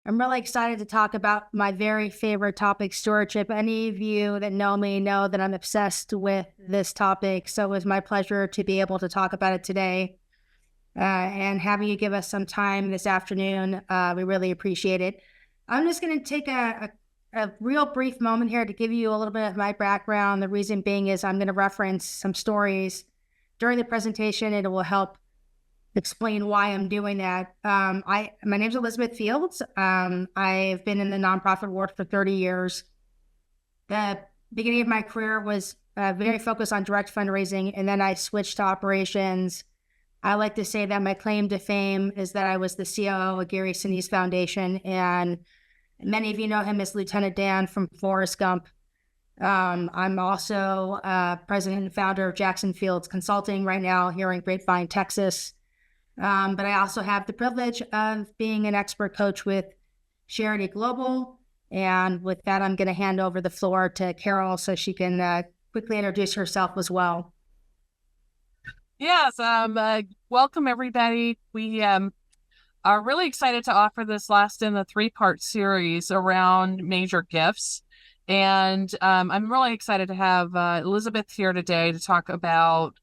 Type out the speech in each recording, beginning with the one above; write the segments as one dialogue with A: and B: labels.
A: I'm really excited to talk about my very favorite topic, stewardship. Any of you that know me know that I'm obsessed with this topic. So it was my pleasure to be able to talk about it today and having you give us some time this afternoon. We really appreciate it. I'm just going to take a real brief moment here to give you a little bit of my background. The reason being is I'm going to reference some stories during the presentation. It will help explain why I'm doing that. My name's Elizabeth Fields. I've been in the nonprofit world for 30 years. The beginning of my career was very focused on direct fundraising, and then I switched to operations. I like to say that my claim to fame is that I was the COO of Gary Sinise Foundation, and many of you know him as Lieutenant Dan from Forrest Gump. I'm also president and founder of Jackson Fields Consulting right now here in Grapevine, Texas. But I also have the privilege of being an expert coach with Sharity Global. And with that, I'm going to hand over the floor to Carol so she can quickly introduce herself as well.
B: Yes, welcome everybody. We are really excited to offer this last in the three-part series around major gifts. And I'm really excited to have Elizabeth here today to talk about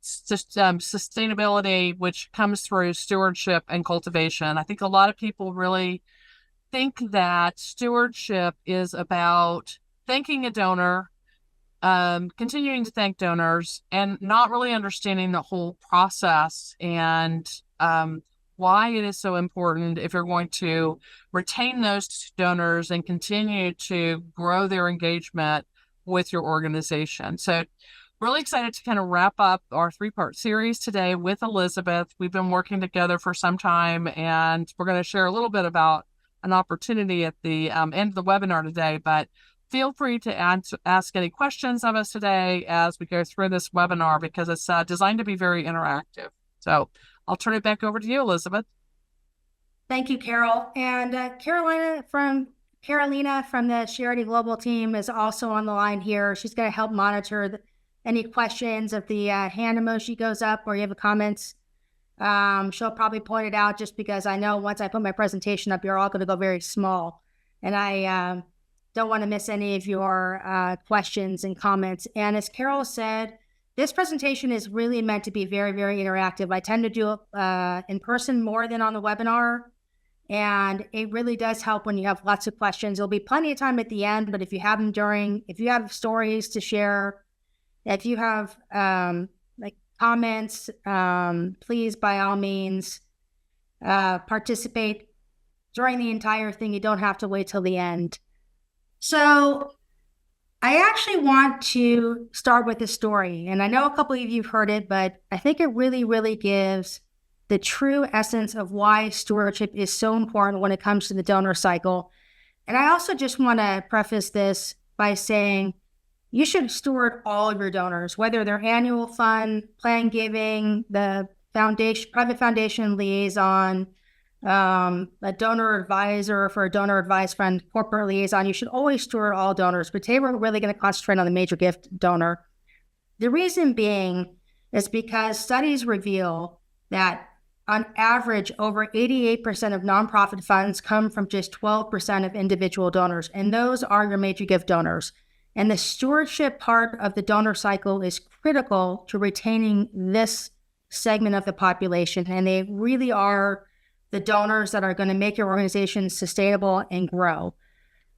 B: sustainability, which comes through stewardship and cultivation. I think a lot of people really think that stewardship is about thanking a donor, continuing to thank donors, and not really understanding the whole process and why it is so important if you're going to retain those donors and continue to grow their engagement with your organization. So really excited to kind of wrap up our three-part series today with Elizabeth. We've been working together for some time, and we're going to share a little bit about an opportunity at the end of the webinar today, but feel free to ask any questions of us today as we go through this webinar because it's designed to be very interactive. So I'll turn it back over to you, Elizabeth.
A: Thank you, Carol. And Carolina from the Sharity Global team is also on the line here. She's going to help monitor any questions. If the hand emoji goes up or you have comments, she'll probably point it out just because I know once I put my presentation up, you're all going to go very small. And I don't want to miss any of your questions and comments. And as Carol said, this presentation is really meant to be very, very interactive. I tend to do it in person more than on the webinar. And it really does help when you have lots of questions. There'll be plenty of time at the end, but if you have them if you have stories to share, if you have comments, please, by all means, participate during the entire thing. You don't have to wait till the end. So I actually want to start with a story. And I know a couple of you have heard it, but I think it really, really gives the true essence of why stewardship is so important when it comes to the donor cycle. And I also just want to preface this by saying, you should steward all of your donors, whether they're annual fund, plan giving, the foundation, private foundation liaison, a donor advisor for a donor advised fund, corporate liaison. You should always steward all donors, but today we're really going to concentrate on the major gift donor. The reason being is because studies reveal that on average, over 88% of nonprofit funds come from just 12% of individual donors, and those are your major gift donors. And the stewardship part of the donor cycle is critical to retaining this segment of the population. And they really are the donors that are going to make your organization sustainable and grow.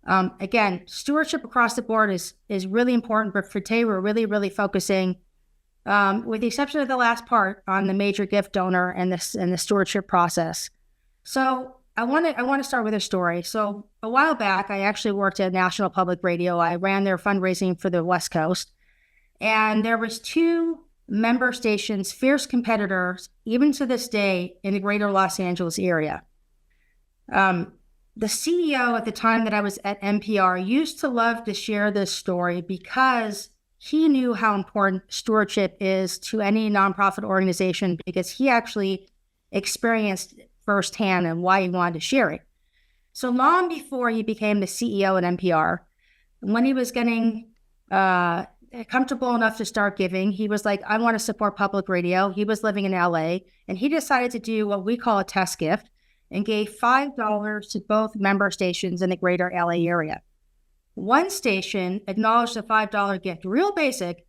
A: Again, stewardship across the board is really important, but for today, we're really, really focusing, with the exception of the last part, on the major gift donor and the stewardship process. So I want to start with a story. So a while back, I actually worked at National Public Radio. I ran their fundraising for the West Coast. And there was two member stations, fierce competitors, even to this day, in the greater Los Angeles area. The CEO at the time that I was at NPR used to love to share this story because he knew how important stewardship is to any nonprofit organization because he actually experienced firsthand and why he wanted to share it. So long before he became the CEO at NPR, when he was getting comfortable enough to start giving, he was like, I want to support public radio. He was living in LA, and he decided to do what we call a test gift. and gave $5 to both member stations in the greater LA area. One station acknowledged the $5 gift, real basic,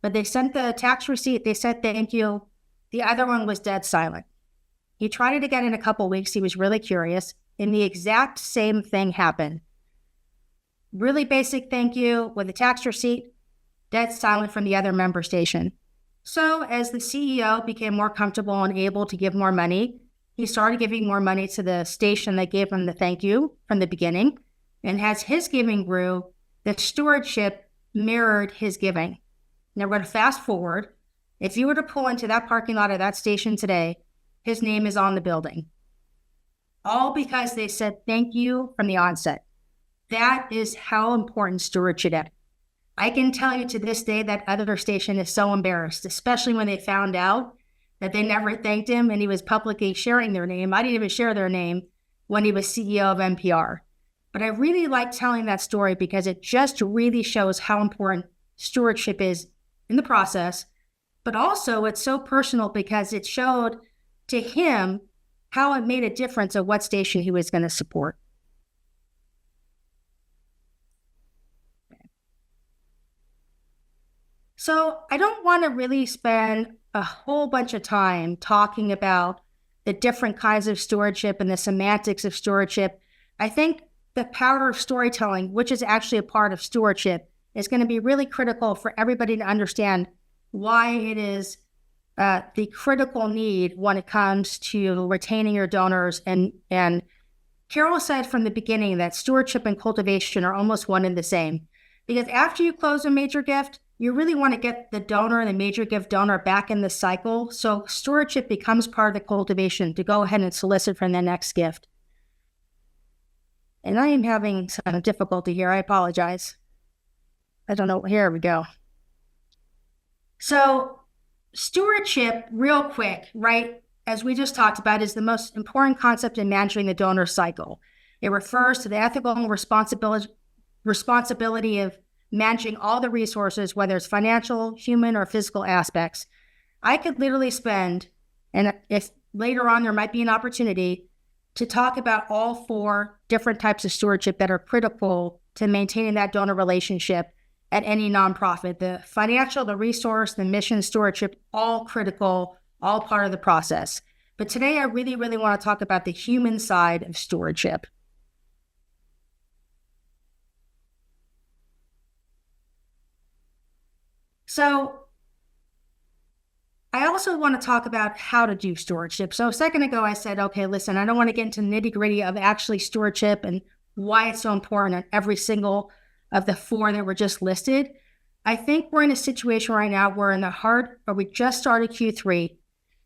A: but they sent the tax receipt, they said thank you. The other one was dead silent. He tried it again in a couple weeks. He was really curious, and the exact same thing happened. Really basic thank you with a tax receipt, dead silent from the other member station. So as the CEO became more comfortable and able to give more money, he started giving more money to the station that gave him the thank you from the beginning. And as his giving grew, the stewardship mirrored his giving. Now we're going to fast forward. If you were to pull into that parking lot of that station today, his name is on the building. All because they said thank you from the onset. That is how important stewardship is. I can tell you to this day that other station is so embarrassed, especially when they found out that they never thanked him and he was publicly sharing their name. I didn't even share their name when he was CEO of NPR. But I really like telling that story because it just really shows how important stewardship is in the process. But also it's so personal because it showed to him how it made a difference of what station he was going to support. So I don't want to really spend a whole bunch of time talking about the different kinds of stewardship and the semantics of stewardship. I think the power of storytelling, which is actually a part of stewardship, is going to be really critical for everybody to understand why it is the critical need when it comes to retaining your donors. And Carol said from the beginning that stewardship and cultivation are almost one and the same. Because after you close a major gift, you really want to get the donor and the major gift donor back in the cycle. So stewardship becomes part of the cultivation to go ahead and solicit for the next gift. And I am having some difficulty here. I apologize. I don't know. Here we go. So stewardship, real quick, right, as we just talked about, is the most important concept in managing the donor cycle. It refers to the ethical responsibility of managing all the resources, whether it's financial, human, or physical aspects. I could literally spend, and if later on there might be an opportunity, to talk about all 4 different types of stewardship that are critical to maintaining that donor relationship at any nonprofit. The financial, the resource, the mission, stewardship, all critical, all part of the process. But today I really, really want to talk about the human side of stewardship. So I also want to talk about how to do stewardship. So a second ago, I said, okay, listen, I don't want to get into nitty gritty of actually stewardship and why it's so important on every single of the 4 that were just listed. I think we're in a situation right now where in the heart, or we just started Q3.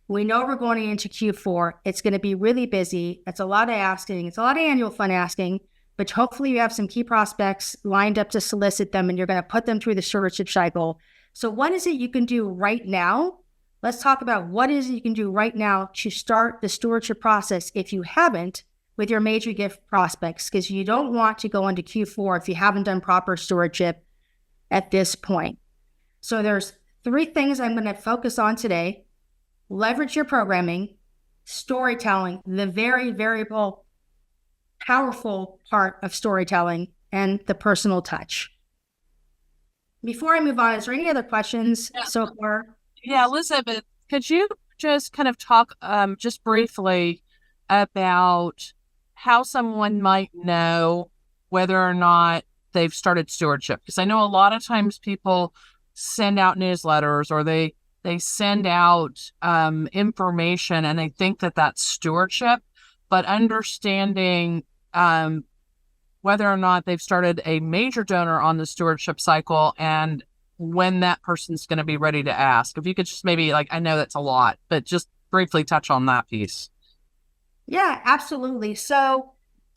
A: We know we're going into Q4. It's going to be really busy. It's a lot of asking. It's a lot of annual fund asking, but hopefully you have some key prospects lined up to solicit them and you're going to put them through the stewardship cycle. So what is it you can do right now? Let's talk about what is it you can do right now to start the stewardship process if you haven't with your major gift prospects, because you don't want to go into Q4 if you haven't done proper stewardship at this point. So there's 3 things I'm going to focus on today. Leverage your programming, storytelling, the very variable, powerful part of storytelling, and the personal touch. Before I move on, is there any other questions so far?
B: Yeah, Elizabeth, could you just kind of talk just briefly about how someone might know whether or not they've started stewardship? Because I know a lot of times people send out newsletters or they send out information and they think that that's stewardship, but understanding whether or not they've started a major donor on the stewardship cycle and when that person's going to be ready to ask. If you could just maybe, I know that's a lot, but just briefly touch on that piece.
A: Yeah, absolutely. So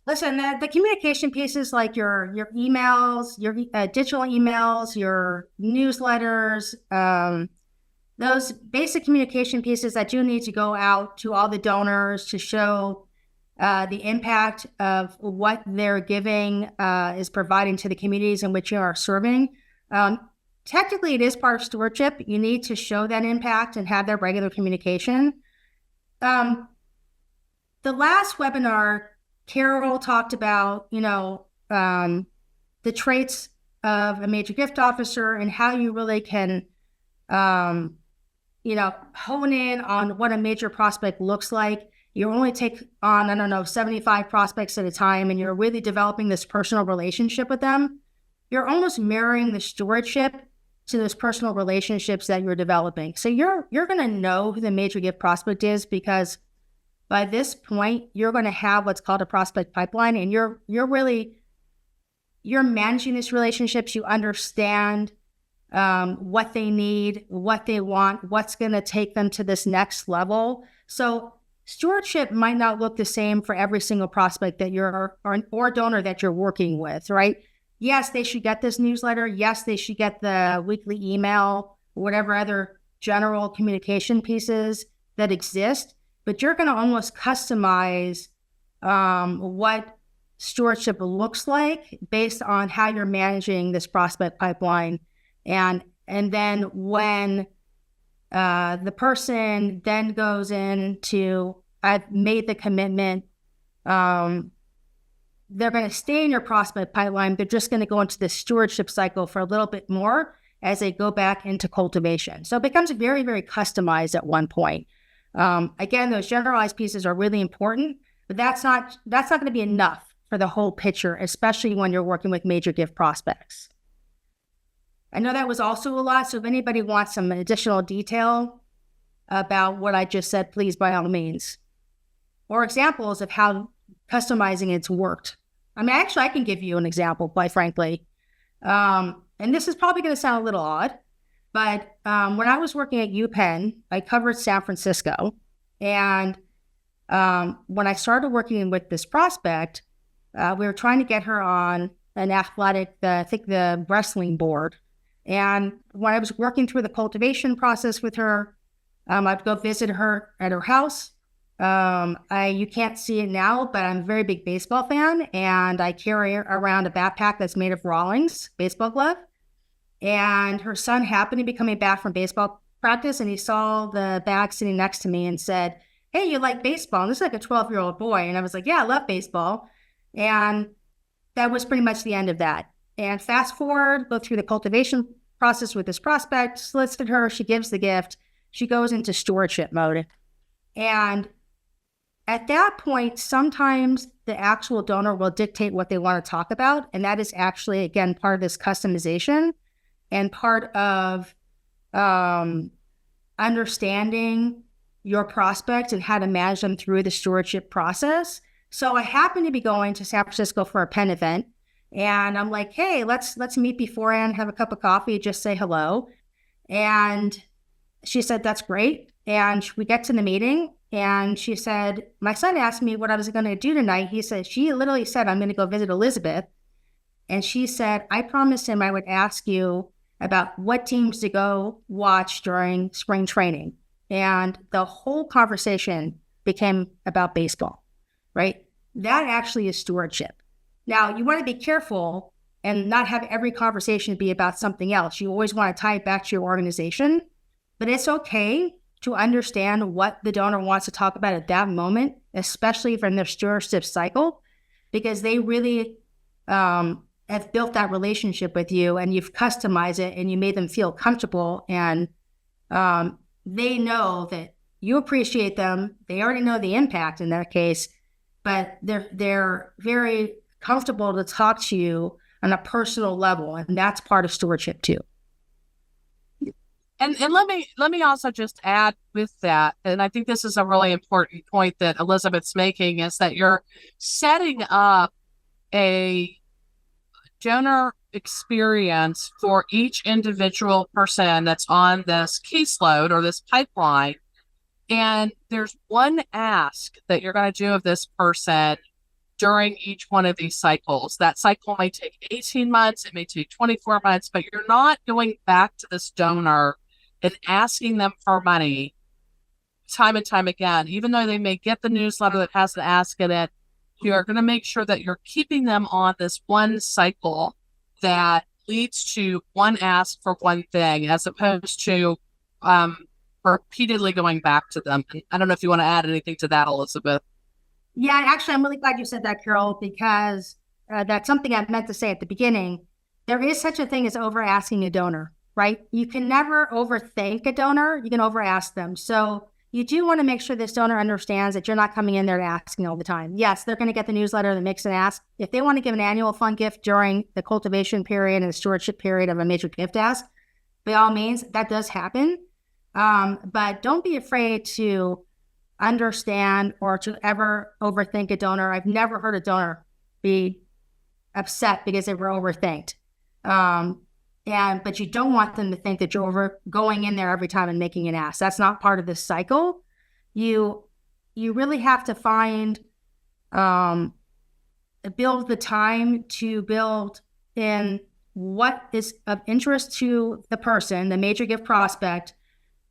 A: listen, the communication pieces like your emails, your digital emails, your newsletters, those basic communication pieces that do need to go out to all the donors to show the impact of what they're giving is providing to the communities in which you are serving. Technically, it is part of stewardship. You need to show that impact and have that regular communication. the last webinar, Carol talked about, the traits of a major gift officer and how you really can, hone in on what a major prospect looks like. You only take on, I don't know, 75 prospects at a time, and you're really developing this personal relationship with them. You're almost mirroring the stewardship to those personal relationships that you're developing. So you're going to know who the major gift prospect is, because by this point, you're going to have what's called a prospect pipeline, and you're managing these relationships. You understand what they need, what they want, what's going to take them to this next level. So stewardship might not look the same for every single prospect that you're or donor that you're working with, right? Yes, they should get this newsletter. Yes, they should get the weekly email, whatever other general communication pieces that exist. But you're going to almost customize what stewardship looks like based on how you're managing this prospect pipeline. And then when the person then goes into, I've made the commitment, they're going to stay in your prospect pipeline. They're just going to go into the stewardship cycle for a little bit more as they go back into cultivation. So it becomes very, very customized at one point. Again, those generalized pieces are really important, but that's not going to be enough for the whole picture, especially when you're working with major gift prospects. I know that was also a lot, so if anybody wants some additional detail about what I just said, please, by all means. Or examples of how customizing it's worked. I mean, actually, I can give you an example, quite frankly. And this is probably going to sound a little odd, but when I was working at UPenn, I covered San Francisco. And when I started working with this prospect, we were trying to get her on an athletic, I think the wrestling board. And when I was working through the cultivation process with her, I'd go visit her at her house. You can't see it now, but I'm a very big baseball fan, and I carry around a backpack that's made of Rawlings baseball glove. And her son happened to be coming back from baseball practice, and he saw the bag sitting next to me and said, "Hey, you like baseball?" And this is like a 12-year-old boy. And I was like, "Yeah, I love baseball." And that was pretty much the end of that. And fast forward, go through the cultivation process with this prospect, solicited her, she gives the gift, she goes into stewardship mode. And at that point, sometimes the actual donor will dictate what they want to talk about. And that is actually, again, part of this customization and part of understanding your prospect and how to manage them through the stewardship process. So I happened to be going to San Francisco for a Penn event. And I'm like, hey, let's meet beforehand, have a cup of coffee, just say hello. And she said, that's great. And we get to the meeting, and she said, my son asked me what I was going to do tonight. She literally said, I'm going to go visit Elizabeth. And she said, I promised him I would ask you about what teams to go watch during spring training. And the whole conversation became about baseball, right? That actually is stewardship. Now, you want to be careful and not have every conversation be about something else. You always want to tie it back to your organization, but it's okay to understand what the donor wants to talk about at that moment, especially from their stewardship cycle, because they really have built that relationship with you, and you've customized it and you made them feel comfortable, and they know that you appreciate them. They already know the impact in that case, but they're very comfortable to talk to you on a personal level, and that's part of stewardship too.
B: And let me also just add with that, and I think this is a really important point that Elizabeth's making, is that you're setting up a donor experience for each individual person that's on this caseload or this pipeline. And there's one ask that you're going to do of this person during each one of these cycles. That cycle may take 18 months, it may take 24 months, but you're not going back to this donor and asking them for money time and time again. Even though they may get the newsletter that has the ask in it, you're going to make sure that you're keeping them on this one cycle that leads to one ask for one thing, as opposed to repeatedly going back to them. I don't know if you want to add anything to that, Elizabeth.
A: Yeah, actually, I'm really glad you said that, Carol, because that's something I meant to say at the beginning. There is such a thing as over asking a donor, right? You can never overthink a donor. You can over ask them. So you do want to make sure this donor understands that you're not coming in there to asking all the time. Yes, they're going to get the newsletter, the mix and ask. If they want to give an annual fund gift during the cultivation period and the stewardship period of a major gift ask, by all means, that does happen. But don't be afraid to understand or to ever overthink a donor. I've never heard a donor be upset because they were overthinked. But you don't want them to think that you're over going in there every time and making an ass. That's not part of this cycle. You really have to find build the time to build in what is of interest to the person, the major gift prospect,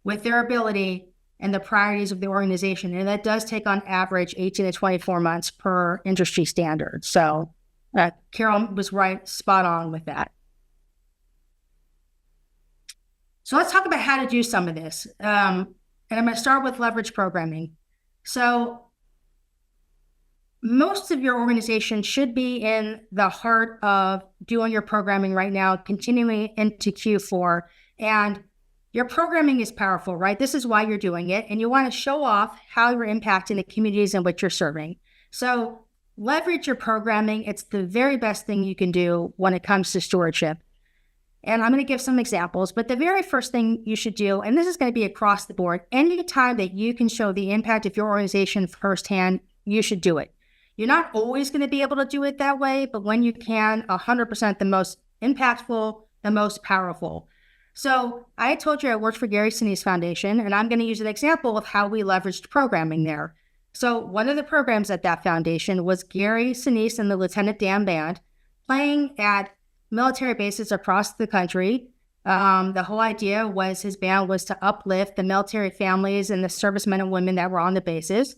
A: with their ability and the priorities of the organization. And that does take on average 18 to 24 months per industry standard. So Carol was right, spot on with that. So let's talk about how to do some of this. And I'm going to start with leverage programming. So most of your organization should be in the heart of doing your programming right now, continuing into Q4. And your programming is powerful, right? This is why you're doing it. And you want to show off how you're impacting the communities in which you're serving. So leverage your programming. It's the very best thing you can do when it comes to stewardship. And I'm going to give some examples, but the very first thing you should do, and this is going to be across the board, anytime that you can show the impact of your organization firsthand, you should do it. You're not always going to be able to do it that way, but when you can, 100% the most impactful, the most powerful. So I told you I worked for Gary Sinise Foundation, and I'm going to use an example of how we leveraged programming there. So one of the programs at that foundation was Gary Sinise and the Lieutenant Dan Band playing at military bases across the country. The whole idea was his band was to uplift the military families and the servicemen and women that were on the bases.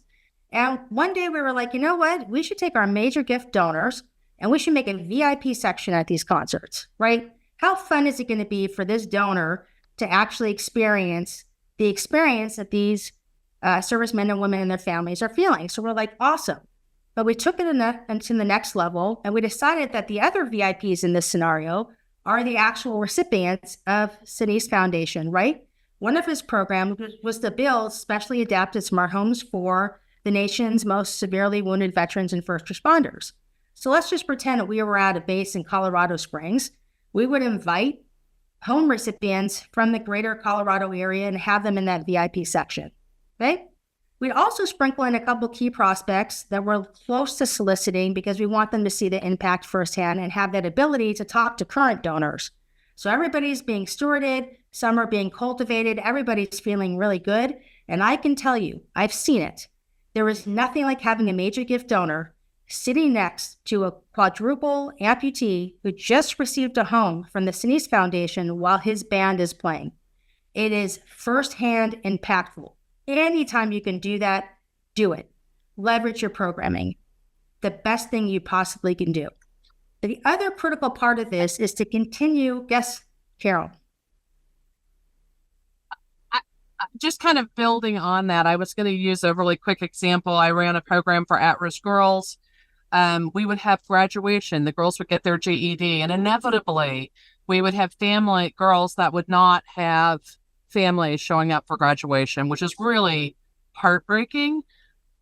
A: And one day we were like, you know what? We should take our major gift donors and we should make a VIP section at these concerts, right? How fun is it going to be for this donor to actually experience the experience that these servicemen and women and their families are feeling? So we're like, awesome. But we took it into the next level, and we decided that the other VIPs in this scenario are the actual recipients of Sinise Foundation, right? One of his programs was to build specially adapted smart homes for the nation's most severely wounded veterans and first responders. So let's just pretend that we were at a base in Colorado Springs. We would invite home recipients from the greater Colorado area and have them in that VIP section, okay? We'd also sprinkle in a couple key prospects that we're close to soliciting because we want them to see the impact firsthand and have that ability to talk to current donors. So everybody's being stewarded, some are being cultivated, everybody's feeling really good. And I can tell you, I've seen it. There is nothing like having a major gift donor sitting next to a quadruple amputee who just received a home from the Sinise Foundation while his band is playing. It is firsthand impactful. Anytime you can do that, do it. Leverage your programming. The best thing you possibly can do. The other critical part of this is to continue. Yes, Carol.
B: Just kind of building on that, I was going to use a really quick example. I ran a program for at-risk girls. We would have graduation. The girls would get their GED, and inevitably we would have family girls that would not have families showing up for graduation, which is really heartbreaking.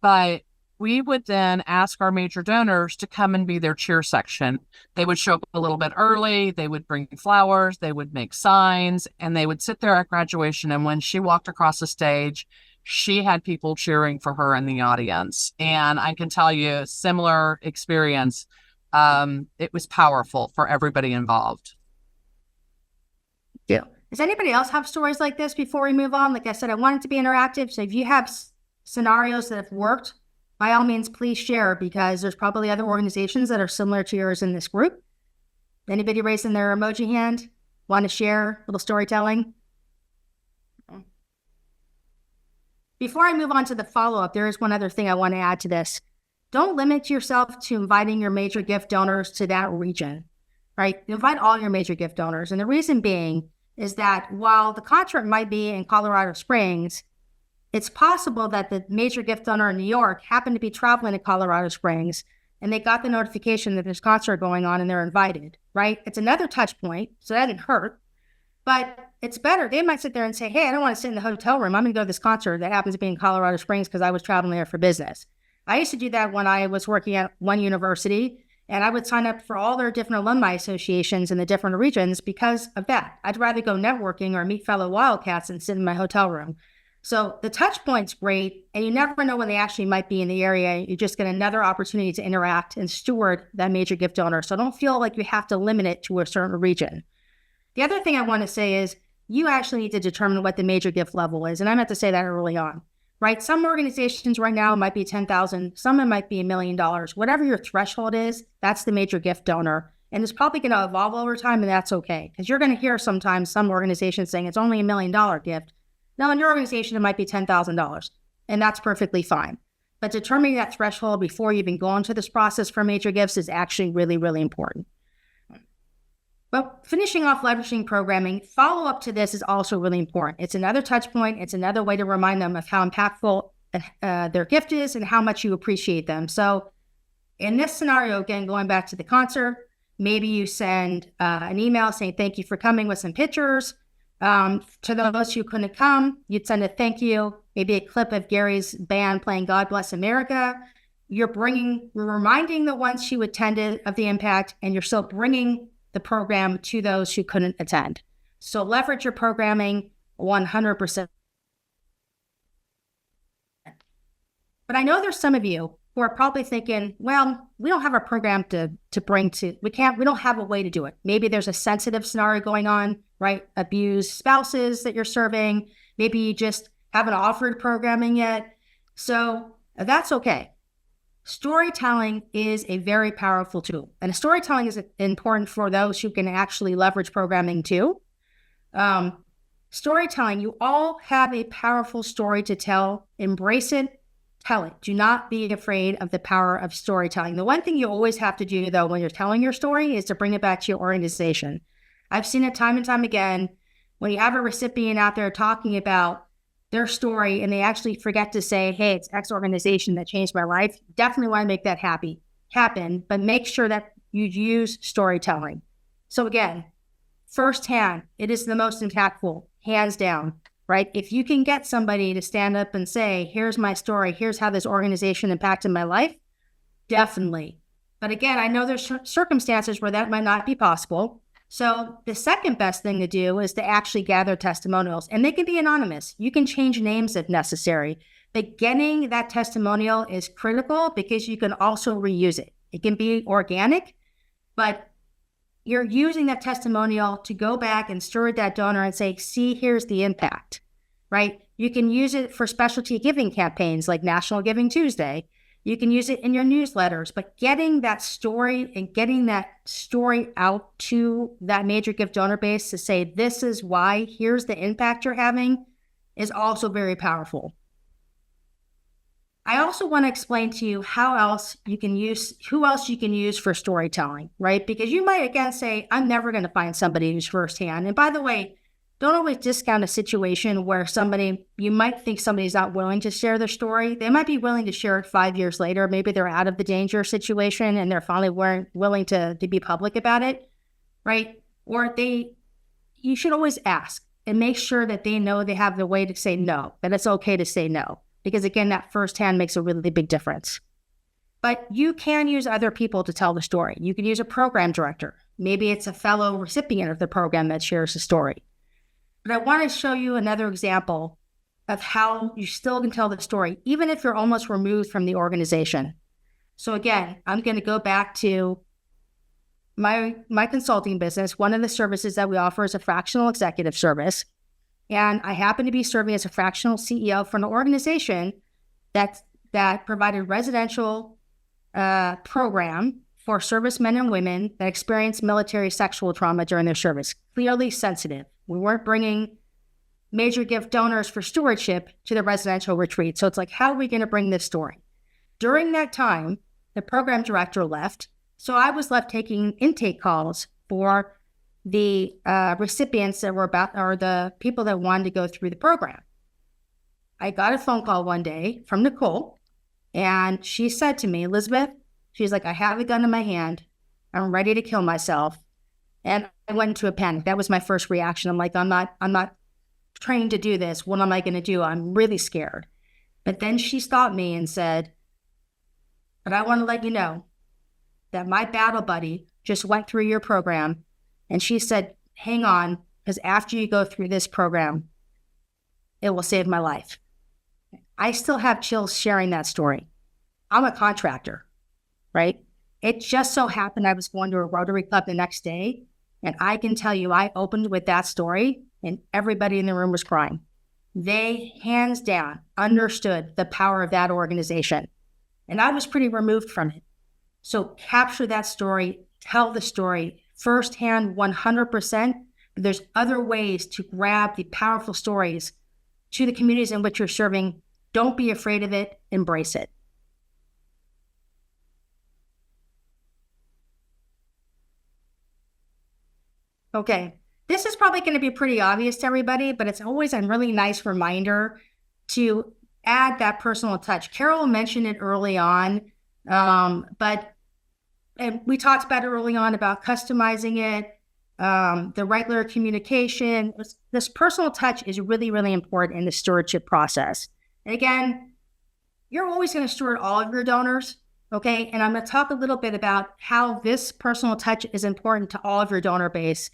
B: But we would then ask our major donors to come and be their cheer section. They would show up a little bit early. They would bring flowers. They would make signs, and they would sit there at graduation. And when she walked across the stage, she had people cheering for her in the audience. And I can tell you, similar experience. It was powerful for everybody involved.
A: Yeah. Does anybody else have stories like this before we move on? Like I said, I want it to be interactive. So if you have scenarios that have worked, by all means, please share, because there's probably other organizations that are similar to yours in this group. Anybody raising their emoji hand? Want to share a little storytelling? Before I move on to the follow-up, there is one other thing I want to add to this. Don't limit yourself to inviting your major gift donors to that region, right? Invite all your major gift donors. And the reason being is that while the concert might be in Colorado Springs, it's possible that the major gift donor in New York happened to be traveling to Colorado Springs and they got the notification that there's a concert going on and they're invited, right? It's another touch point, so that didn't hurt, but it's better. They might sit there and say, hey, I don't want to sit in the hotel room. I'm going to go to this concert that happens to be in Colorado Springs because I was traveling there for business. I used to do that when I was working at one university, and I would sign up for all their different alumni associations in the different regions because of that. I'd rather go networking or meet fellow Wildcats than sit in my hotel room. So the touch point's great, and you never know when they actually might be in the area. You just get another opportunity to interact and steward that major gift donor. So don't feel like you have to limit it to a certain region. The other thing I want to say is you actually need to determine what the major gift level is. And I meant to say that early on, right? Some organizations right now might be 10,000, some it might be $1 million. Whatever your threshold is, that's the major gift donor. And it's probably going to evolve over time, and that's okay. Because you're going to hear sometimes some organizations saying it's only $1 million gift. Now, in your organization, it might be $10,000, and that's perfectly fine. But determining that threshold before you even go into this process for major gifts is actually really, really important. But finishing off leveraging programming, follow-up to this is also really important. It's another touch point. It's another way to remind them of how impactful their gift is and how much you appreciate them. So in this scenario, again, going back to the concert, maybe you send an email saying, thank you for coming with some pictures. To those who couldn't come, you'd send a thank you, maybe a clip of Gary's band playing God Bless America. You're reminding the ones who attended of the impact, and you're still bringing the program to those who couldn't attend. So leverage your programming 100%. But I know there's some of you who are probably thinking, well, we don't have a program to bring to, we don't have a way to do it. Maybe there's a sensitive scenario going on, right? Abused spouses that you're serving. Maybe you just haven't offered programming yet. So that's okay. Storytelling is a very powerful tool, and storytelling is important for those who can actually leverage programming too. Storytelling, you all have a powerful story to tell. Embrace it, tell it. Do not be afraid of the power of storytelling. The one thing you always have to do, though, when you're telling your story is to bring it back to your organization. I've seen it time and time again when you have a recipient out there talking about their story and they actually forget to say, hey, it's X organization that changed my life. Definitely want to make that happen, but make sure that you use storytelling. So again, firsthand, it is the most impactful, hands down, right? If you can get somebody to stand up and say, here's my story, here's how this organization impacted my life, definitely. But again, I know there's circumstances where that might not be possible. So the second best thing to do is to actually gather testimonials, and they can be anonymous. You can change names if necessary, but getting that testimonial is critical because you can also reuse it. It can be organic, but you're using that testimonial to go back and steward that donor and say, see, here's the impact, right? You can use it for specialty giving campaigns like National Giving Tuesday. You can use it in your newsletters, but getting that story and getting that story out to that major gift donor base to say, this is why, here's the impact you're having, is also very powerful. I also want to explain to you who else you can use for storytelling, right? Because you might again say, I'm never going to find somebody who's firsthand. And by the way, don't always discount a situation where you might think somebody's not willing to share their story. They might be willing to share it 5 years later. Maybe they're out of the danger situation and they're finally willing to be public about it, right? Or you should always ask and make sure that they know they have the way to say no, that it's okay to say no. Because again, that firsthand makes a really big difference. But you can use other people to tell the story. You can use a program director. Maybe it's a fellow recipient of the program that shares the story. But I want to show you another example of how you still can tell the story, even if you're almost removed from the organization. So again, I'm going to go back to my consulting business. One of the services that we offer is a fractional executive service. And I happen to be serving as a fractional CEO for an organization that provided residential program for servicemen and women that experienced military sexual trauma during their service. Clearly sensitive. We weren't bringing major gift donors for stewardship to the residential retreat. So it's like, how are we going to bring this story? During that time, the program director left. So I was left taking intake calls for the recipients that were or the people that wanted to go through the program. I got a phone call one day from Nicole, and she said to me, Elizabeth, she's like, I have a gun in my hand. I'm ready to kill myself. And I went into a panic. That was my first reaction. I'm like, I'm not trained to do this. What am I going to do? I'm really scared. But then she stopped me and said, but I want to let you know that my battle buddy just went through your program. And she said, hang on, because after you go through this program, it will save my life. I still have chills sharing that story. I'm a contractor, right? It just so happened I was going to a Rotary Club the next day. And I can tell you, I opened with that story and everybody in the room was crying. They, hands down, understood the power of that organization. And I was pretty removed from it. So capture that story, tell the story firsthand 100%. But there's other ways to grab the powerful stories to the communities in which you're serving. Don't be afraid of it, embrace it. Okay, this is probably going to be pretty obvious to everybody, but it's always a really nice reminder to add that personal touch. Carol mentioned it early on, but and we talked about it early on about customizing it, the regular communication. This personal touch is really, really important in the stewardship process. And again, you're always going to steward all of your donors, okay? And I'm going to talk a little bit about how this personal touch is important to all of your donor base.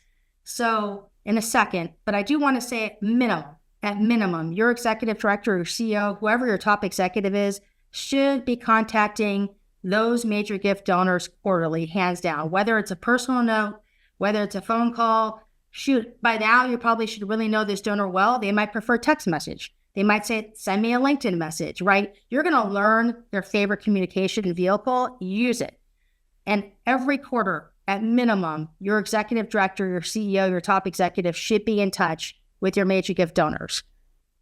A: So in a second, but I do want to say at minimum, your executive director or CEO, whoever your top executive is, should be contacting those major gift donors quarterly, hands down, whether it's a personal note, whether it's a phone call. Shoot, by now you probably should really know this donor well. They might prefer text message. They might say, send me a LinkedIn message, right? You're going to learn their favorite communication vehicle, use it. And every quarter, at minimum, your executive director, your CEO, your top executive should be in touch with your major gift donors.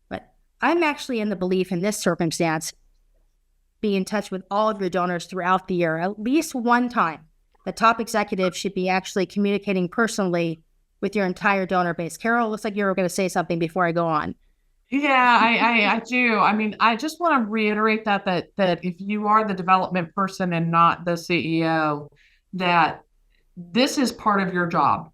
A: But I'm actually in the belief in this circumstance, be in touch with all of your donors throughout the year. At least one time, the top executive should be actually communicating personally with your entire donor base. Carol, looks like you were going to say something before I go on.
B: Yeah, I do. I mean, I just want to reiterate that if you are the development person and not the CEO, that this is part of your job.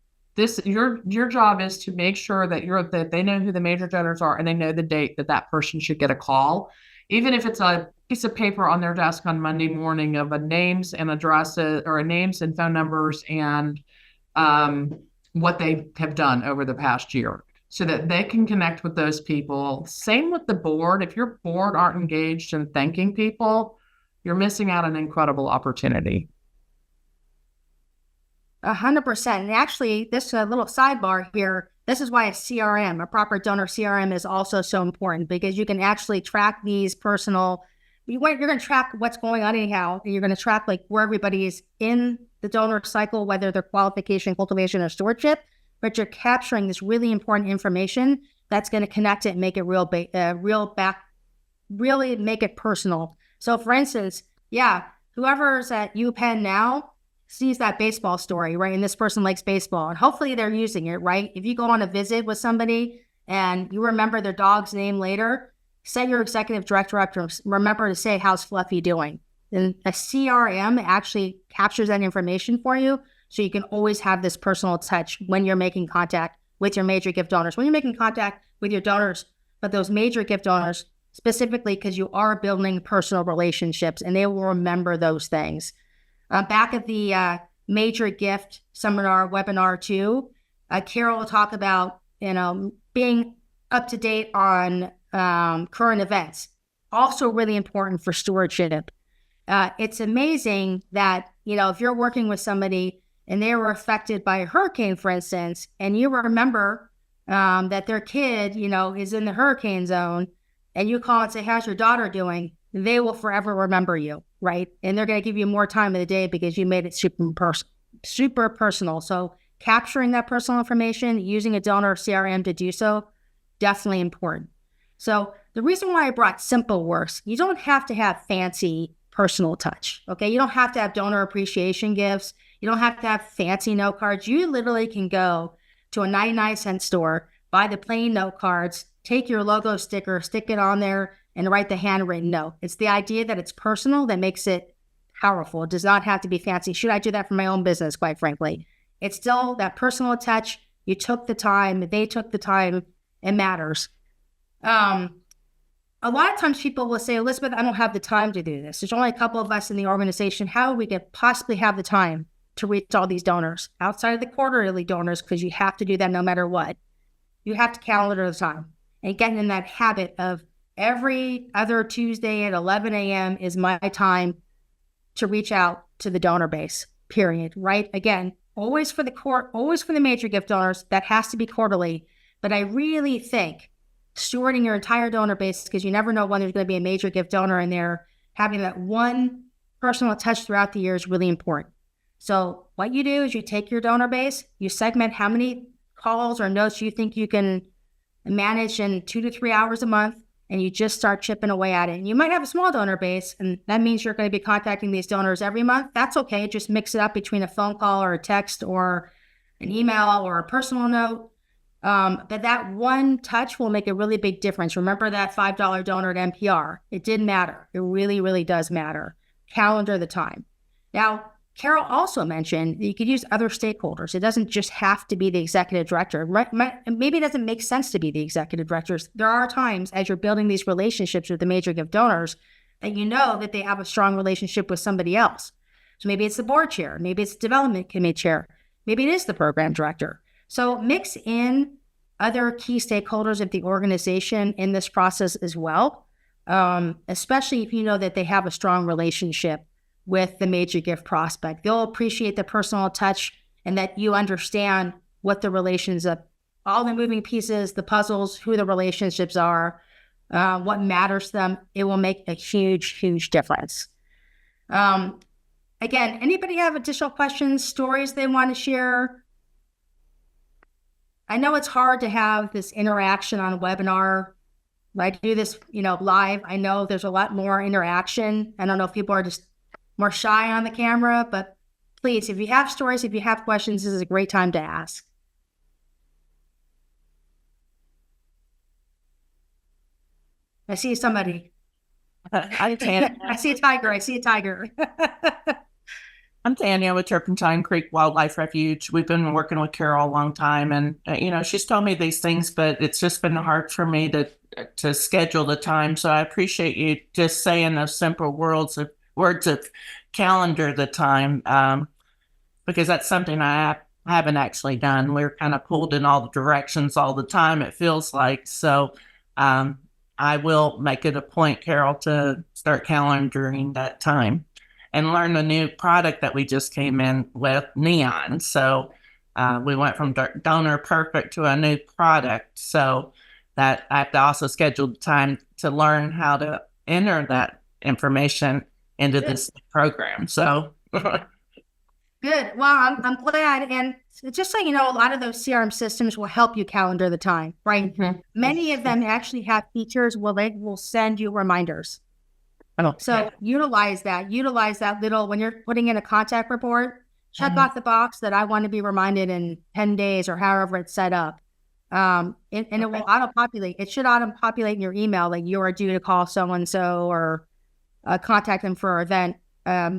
B: Your job is to make sure that they know who the major donors are and they know the date that person should get a call, even if it's a piece of paper on their desk on Monday morning of a names and addresses or names and phone numbers and what they have done over the past year, so that they can connect with those people. Same with the board. If your board aren't engaged in thanking people, you're missing out on an incredible opportunity.
A: 100%. And actually, this little sidebar here, this is why a CRM, a proper donor CRM, is also so important, because you can actually track these personal, you're going to track what's going on anyhow. You're going to track like where everybody is in the donor cycle, whether they're qualification, cultivation, or stewardship, but you're capturing this really important information that's going to connect it and make it really make it personal. So for instance, yeah, whoever's at UPenn now sees that baseball story, right? And this person likes baseball, and hopefully they're using it, right? If you go on a visit with somebody and you remember their dog's name later, set your executive director up to remember to say, how's Fluffy doing? And a CRM actually captures that information for you, so you can always have this personal touch when you're making contact with your major gift donors, when you're making contact with your donors, but those major gift donors specifically, because you are building personal relationships and they will remember those things. Back at the major gift seminar webinar too, Carol will talk about, being up to date on current events. Also really important for stewardship. It's amazing that, if you're working with somebody and they were affected by a hurricane, for instance, and you remember that their kid, is in the hurricane zone, and you call and say, how's your daughter doing? They will forever remember you, right? And they're going to give you more time of the day because you made it super personal. So capturing that personal information, using a donor CRM to do so, definitely important. So the reason why I brought simple works, you don't have to have fancy personal touch, okay? You don't have to have donor appreciation gifts. You don't have to have fancy note cards. You literally can go to a 99-cent store, buy the plain note cards, take your logo sticker, stick it on there, and write the handwritten note. It's the idea that it's personal that makes it powerful. It does not have to be fancy. Should I do that for my own business, quite frankly? It's still that personal touch. You took the time, they took the time. It matters. A lot of times people will say, Elizabeth, I don't have the time to do this. There's only a couple of us in the organization. How we could possibly have the time to reach all these donors outside of the quarterly donors, because you have to do that no matter what. You have to calendar the time and get in that habit of every other Tuesday at 11 a.m. is my time to reach out to the donor base, period, right? Again, always for the major gift donors, that has to be quarterly. But I really think stewarding your entire donor base, because you never know when there's going to be a major gift donor in there, having that one personal touch throughout the year is really important. So what you do is you take your donor base, you segment how many calls or notes you think you can manage in 2 to 3 hours a month, and you just start chipping away at it. And you might have a small donor base, and that means you're going to be contacting these donors every month. That's okay. Just mix it up between a phone call or a text or an email or a personal note. But that one touch will make a really big difference. Remember that $5 donor at NPR. It did matter. It really, really does matter. Calendar the time. Now, Carol also mentioned that you could use other stakeholders. It doesn't just have to be the executive director. Maybe it doesn't make sense to be the executive directors. There are times as you're building these relationships with the major gift donors that you know that they have a strong relationship with somebody else. So maybe it's the board chair, maybe it's the development committee chair, maybe it is the program director. So mix in other key stakeholders of the organization in this process as well, especially if you know that they have a strong relationship with the major gift prospect. They'll appreciate the personal touch and that you understand what the relations of all the moving pieces, the puzzles, who the relationships are, what matters to them. It will make a huge, huge difference. Again, anybody have additional questions, stories they want to share? I know it's hard to have this interaction on a webinar. I do this, live. I know there's a lot more interaction. I don't know if people are just more shy on the camera, but please, if you have stories, if you have questions, this is a great time to ask. I see somebody.
C: I'm Tanya.
A: I see a tiger.
C: I'm Tanya with Turpentine Creek Wildlife Refuge. We've been working with Carol a long time, and she's told me these things, but it's just been hard for me to schedule the time. So I appreciate you just saying those simple words of calendar the time, because that's something I haven't actually done. We're kind of pulled in all the directions all the time, it feels like. So I will make it a point, Carol, to start calendaring that time and learn the new product that we just came in with, Neon. So we went from Donor Perfect to a new product. So that I have to also schedule the time to learn how to enter that information into this program. So
A: good. Well, I'm glad. And just so you know, a lot of those CRM systems will help you calendar the time, right? Mm-hmm. Many of them actually have features where they will send you reminders. So utilize that little, when you're putting in a contact report, check off the box that I want to be reminded in 10 days or however it's set up. And it will auto-populate. It should auto-populate in your email, like you are due to call so-and-so or contact them for an event.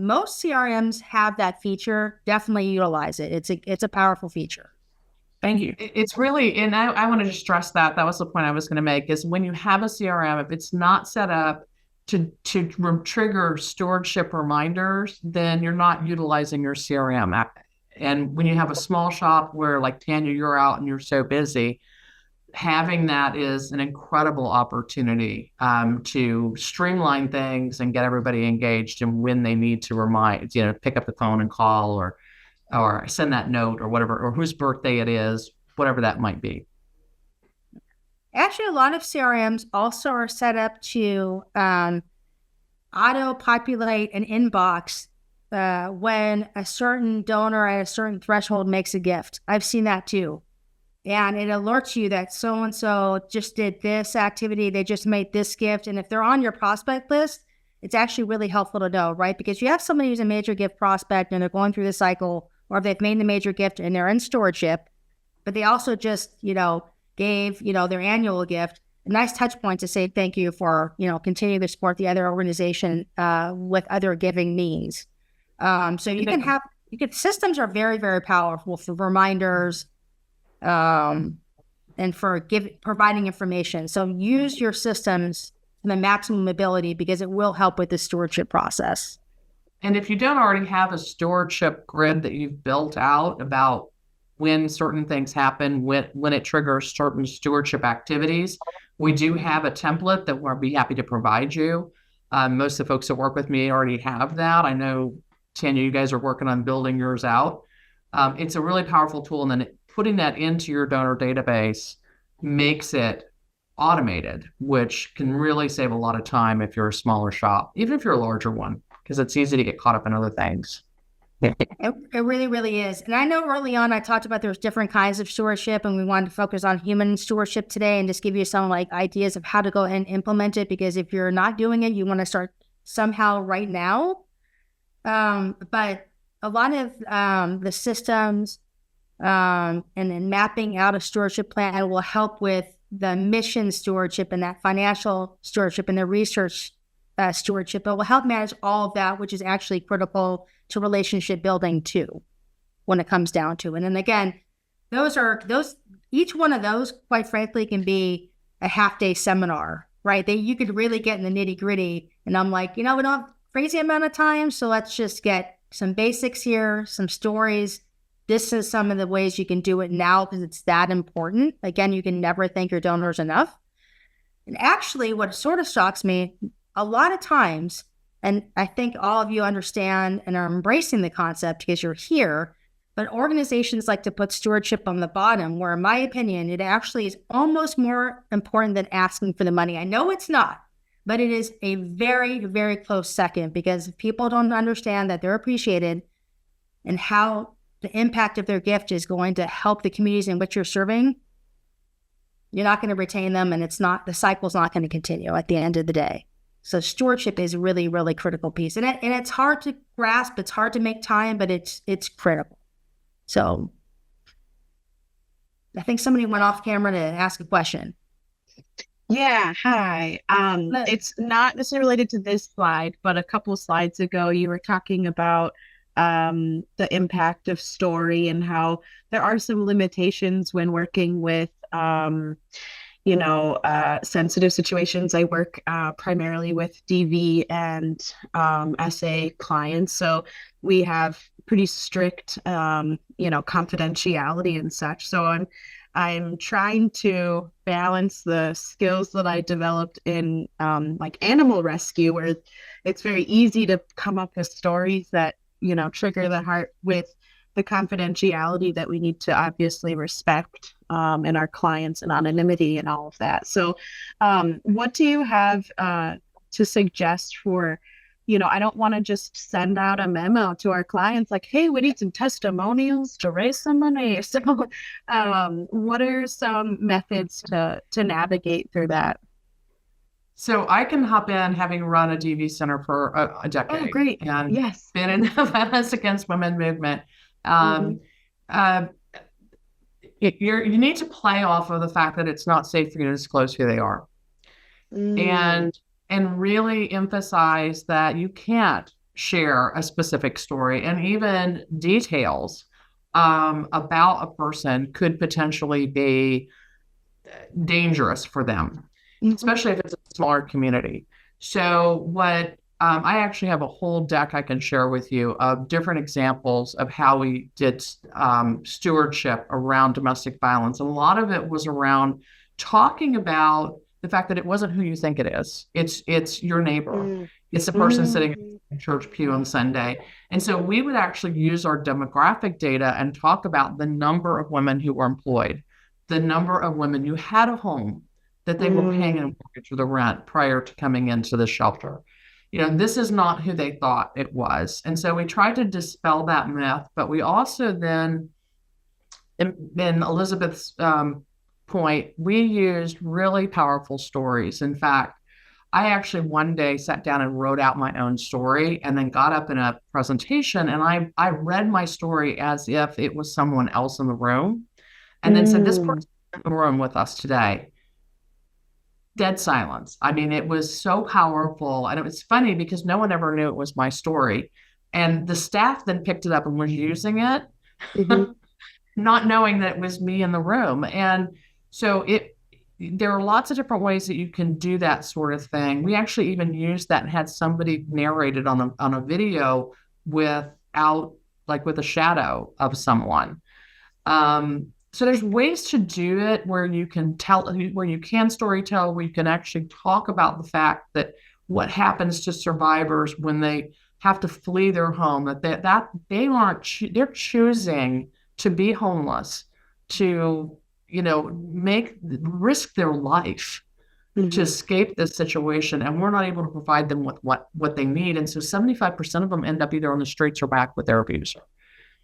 A: Most CRMs have that feature. Definitely utilize it. It's a powerful feature.
B: Thank you. It's really, and I want to just stress that was the point I was going to make, is when you have a CRM, if it's not set up to trigger stewardship reminders, then you're not utilizing your CRM. And when you have a small shop where, like Tanya, you're out and you're so busy, having that is an incredible opportunity to streamline things and get everybody engaged in when they need to pick up the phone and call or send that note or whatever, or whose birthday it is, whatever that might be.
A: Actually, a lot of CRMs also are set up to auto-populate an inbox when a certain donor at a certain threshold makes a gift. I've seen that too. And it alerts you that so-and-so just did this activity, they just made this gift. And if they're on your prospect list, it's actually really helpful to know, right? Because you have somebody who's a major gift prospect and they're going through the cycle, or if they've made the major gift and they're in stewardship, but they also just, gave, their annual gift. a nice touch point to say thank you for, continuing to support the other organization with other giving means. So systems are very, very powerful for reminders, and for providing information. So use your systems to the maximum ability, because it will help with the stewardship process.
B: And if you don't already have a stewardship grid that you've built out about when certain things happen, when it triggers certain stewardship activities, we do have a template that we'll be happy to provide you. Most of the folks that work with me already have that. I know, Tanya, you guys are working on building yours out. It's a really powerful tool. And then putting that into your donor database makes it automated, which can really save a lot of time if you're a smaller shop, even if you're a larger one, because it's easy to get caught up in other things.
A: It really, really is. And I know early on I talked about there's different kinds of stewardship, and we wanted to focus on human stewardship today and just give you some ideas of how to go and implement it, because if you're not doing it, you want to start somehow right now. But a lot of the systems and then mapping out a stewardship plan will help with the mission stewardship and that financial stewardship and the research stewardship. It will help manage all of that, which is actually critical to relationship building too, when it comes down to it. And then again, each one of those, quite frankly, can be a half-day seminar, right? You could really get in the nitty-gritty. And I'm like, we don't have crazy amount of time, so let's just get some basics here, some stories. This is some of the ways you can do it now, because it's that important. Again, you can never thank your donors enough. And actually, what sort of shocks me, a lot of times, and I think all of you understand and are embracing the concept because you're here, but organizations like to put stewardship on the bottom, where in my opinion, it actually is almost more important than asking for the money. I know it's not, but it is a very, very close second, because if people don't understand that they're appreciated and how the impact of their gift is going to help the communities in which you're serving, you're not going to retain them, and the cycle's not going to continue at the end of the day. So stewardship is really, really critical piece. And it's hard to grasp, it's hard to make time, but it's critical. So I think somebody went off camera to ask a question.
D: Yeah, hi. It's not necessarily related to this slide, but a couple slides ago, you were talking about the impact of story and how there are some limitations when working with sensitive situations. I work primarily with DV and SA clients, so we have pretty strict, confidentiality and such. So I'm trying to balance the skills that I developed in animal rescue, where it's very easy to come up with stories that trigger the heart, with the confidentiality that we need to obviously respect in our clients and anonymity and all of that. So what do you have to suggest for, I don't want to just send out a memo to our clients like, hey, we need some testimonials to raise some money. So what are some methods to navigate through that?
B: So I can hop in, having run a DV center for a decade.
D: Oh, great.
B: And
D: yes.
B: Been in the Violence Against Women movement. You need to play off of the fact that it's not safe for you to disclose who they are. And really emphasize that you can't share a specific story, and even details about a person could potentially be dangerous for them, especially if it's a smaller community. So what I actually have a whole deck I can share with you of different examples of how we did stewardship around domestic violence. And a lot of it was around talking about the fact that it wasn't who you think it is. It's your neighbor. It's the person sitting in the church pew on Sunday. And so we would actually use our demographic data and talk about the number of women who were employed, the number of women who had a home that they were paying a mortgage or the rent prior to coming into the shelter. This is not who they thought it was. And so we tried to dispel that myth, but we also then, in Elizabeth's point, we used really powerful stories. In fact, I actually one day sat down and wrote out my own story, and then got up in a presentation, and I read my story as if it was someone else in the room, and then said, this person is in the room with us today. dead silence. I mean, it was so powerful. And it was funny because no one ever knew it was my story. And the staff then picked it up and was using it,
D: Mhm.
B: not knowing that it was me in the room. And so there are lots of different ways that you can do that sort of thing. We actually even used that and had somebody narrate it on a video without, like, with a shadow of someone. So there's ways to do it where you can story tell, where you can actually talk about the fact that what happens to survivors when they have to flee their home, they're choosing to be homeless, to, risk their life to
D: Mhm.
B: escape this situation, and we're not able to provide them with what they need. And so 75% of them end up either on the streets or back with their abuser.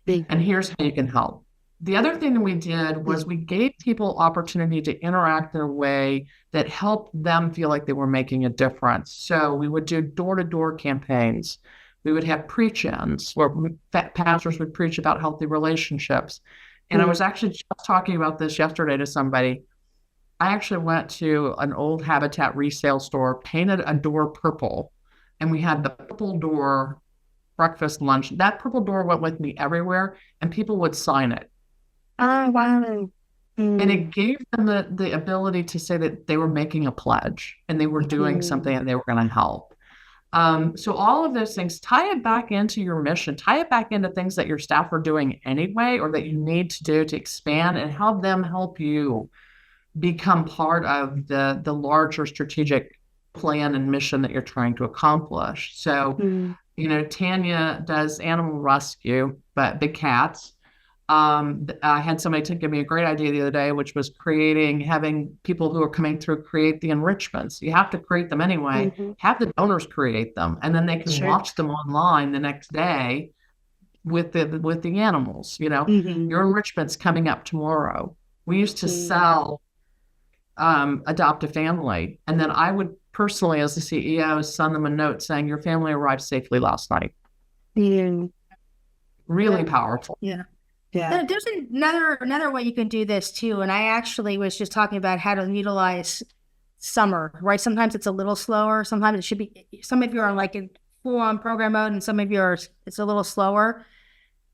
B: And here's how you can help. The other thing that we did was we gave people opportunity to interact in a way that helped them feel like they were making a difference. So we would do door-to-door campaigns. We would have preach-ins where pastors would preach about healthy relationships. And I was actually just talking about this yesterday to somebody. I actually went to an old Habitat resale store, painted a door purple, and we had the purple door breakfast, lunch. That purple door went with me everywhere, and people would sign it.
D: Oh, wow.
B: And it gave them the ability to say that they were making a pledge and they were doing something and they were going to help. So all of those things, tie it back into your mission, tie it back into things that your staff are doing anyway, or that you need to do to expand, and have them help you become part of the larger strategic plan and mission that you're trying to accomplish. So, Tanya does animal rescue, but big cats. I had somebody to give me a great idea the other day, which was having people who are coming through create the enrichments. You have to create them anyway. Have the donors create them, and then they can watch them online the next day with the animals. Your enrichment's coming up tomorrow. We used to sell Adopt a Family, and then I would personally, as the CEO, send them a note saying your family arrived safely last night. Really powerful.
A: Yeah.
D: Yeah.
A: There's another way you can do this too. And I actually was just talking about how to utilize summer, right? Sometimes it's a little slower. Sometimes it should be, some of you are like in full on program mode and some of you are, it's a little slower.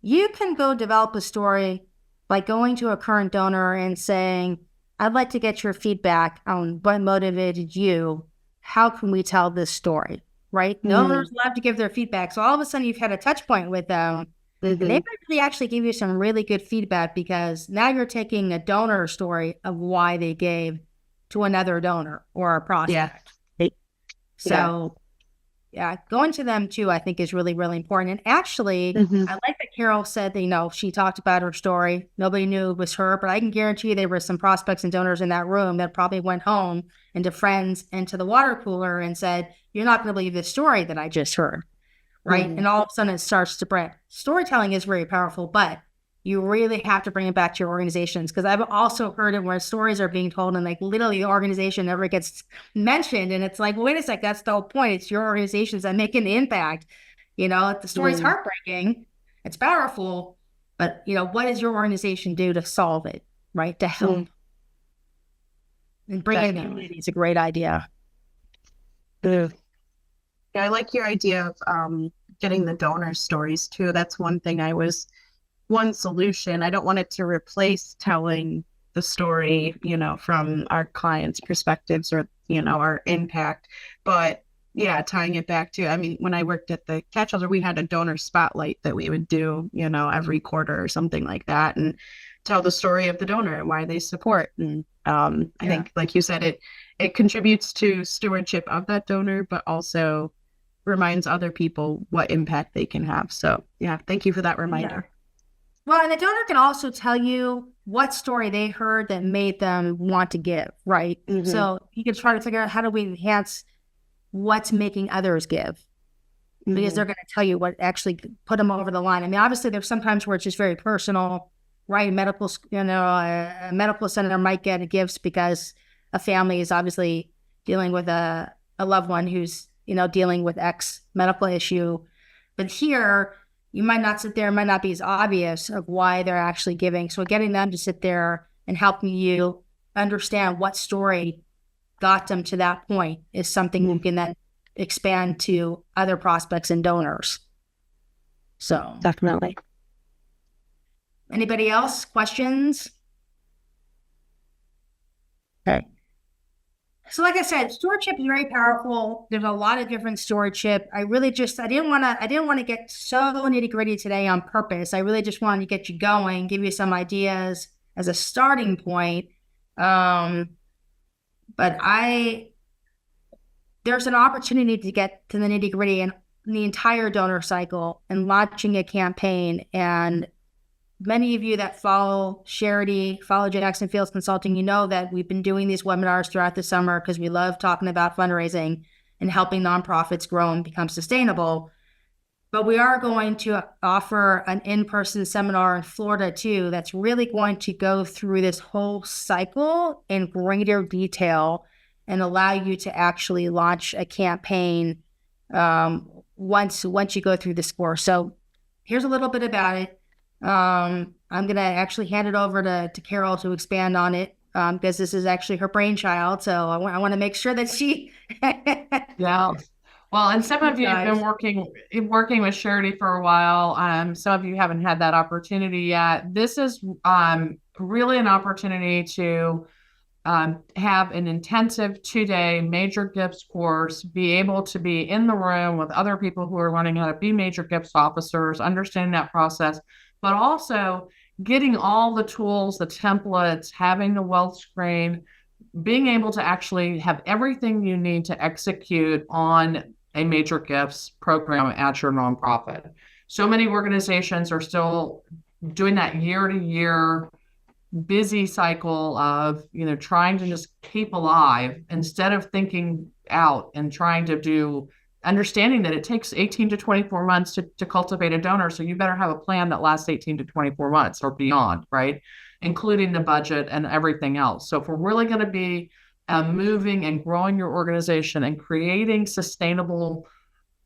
A: You can go develop a story by going to a current donor and saying, I'd like to get your feedback on what motivated you. How can we tell this story, right? Donors love to give their feedback. So all of a sudden you've had a touch point with them. And they might really actually give you some really good feedback, because now you're taking a donor story of why they gave to another donor or a prospect. So going to them too, I think is really, really important. And actually, I like that Carol said that, she talked about her story. Nobody knew it was her, but I can guarantee you there were some prospects and donors in that room that probably went home and to friends and to the water cooler and said, you're not going to believe this story that I just heard. Right. And all of a sudden it starts to spread. Storytelling is very powerful, but you really have to bring it back to your organizations. Because I've also heard it where stories are being told and like literally the organization never gets mentioned. And it's like, wait a sec, that's the whole point. It's your organizations that make an impact. The story's heartbreaking. It's powerful. But, what does your organization do to solve it? Right. To help. And bring it in. It's a great idea.
D: Yeah, I like your idea of getting the donor stories too. That's one solution. I don't want it to replace telling the story, from our clients' perspectives or, our impact. But yeah, tying it back to, when I worked at the cat shelter, we had a donor spotlight that we would do, every quarter or something like that, and tell the story of the donor and why they support. And I think, like you said, it contributes to stewardship of that donor, but also reminds other people what impact they can have. So yeah, thank you for that reminder.
A: Well, and the donor can also tell you what story they heard that made them want to give, right? So you can try to figure out, how do we enhance what's making others give? Because they're going to tell you what actually put them over the line. Obviously there's sometimes where it's just very personal, right? A medical center might get gifts because a family is obviously dealing with a loved one who's dealing with X medical issue. But here, you might not sit there, it might not be as obvious of why they're actually giving. So getting them to sit there and helping you understand what story got them to that point is something we can then expand to other prospects and donors. So
D: Definitely.
A: anybody else? Questions? Okay. So like I said, stewardship is very powerful. There's a lot of different stewardship. I didn't want to get so nitty gritty today on purpose. I really just wanted to get you going, give you some ideas as a starting point. But there's an opportunity to get to the nitty gritty and the entire donor cycle and launching a campaign. And many of you that follow Sharity, follow Jackson Fields Consulting, you know that we've been doing these webinars throughout the summer because we love talking about fundraising and helping nonprofits grow and become sustainable. But we are going to offer an in-person seminar in Florida too that's really going to go through this whole cycle in greater detail and allow you to actually launch a campaign once you go through this course. So here's a little bit about it. I'm going to actually hand it over to Carol to expand on it because this is actually her brainchild. So I want to make sure that she...
B: Yeah. Well, and some of you have been working with Sharity for a while. Some of you haven't had that opportunity yet. This is really an opportunity to have an intensive 2-day major gifts course, be able to be in the room with other people who are learning how to be major gifts officers, understanding that process, but also getting all the tools, the templates, having the wealth screen, being able to actually have everything you need to execute on a major gifts program at your nonprofit. So many organizations are still doing that year-to-year busy cycle of, trying to just keep alive instead of thinking out and trying to do, understanding that it takes 18 to 24 months to cultivate a donor. So you better have a plan that lasts 18 to 24 months or beyond, right? Including the budget and everything else. So if we're really going to be moving and growing your organization and creating sustainable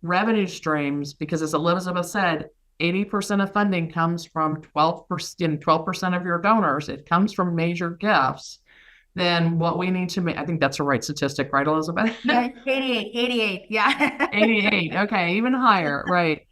B: revenue streams, because as Elizabeth said, 80% of funding comes from 12% of your donors. It comes from major gifts. Then what we need to make, I think that's the right statistic, right, Elizabeth?
A: Yeah, 88, yeah.
B: 88, okay, even higher, right.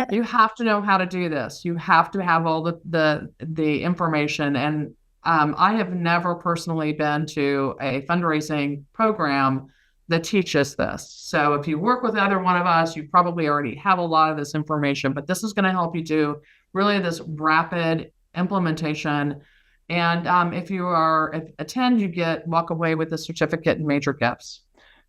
B: You have to know how to do this. You have to have all the information. And I have never personally been to a fundraising program that teaches this. So if you work with either one of us, you probably already have a lot of this information, but this is going to help you do really this rapid implementation. And if you attend, you walk away with a certificate in major gifts.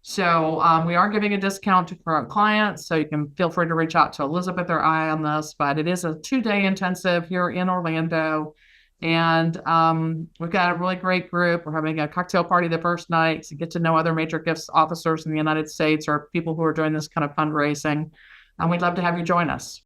B: So we are giving a discount to current clients, so you can feel free to reach out to Elizabeth or I on this, but it is a 2-day intensive here in Orlando. And we've got a really great group. We're having a cocktail party the first night to get to know other major gifts officers in the United States or people who are doing this kind of fundraising. And we'd love to have you join us.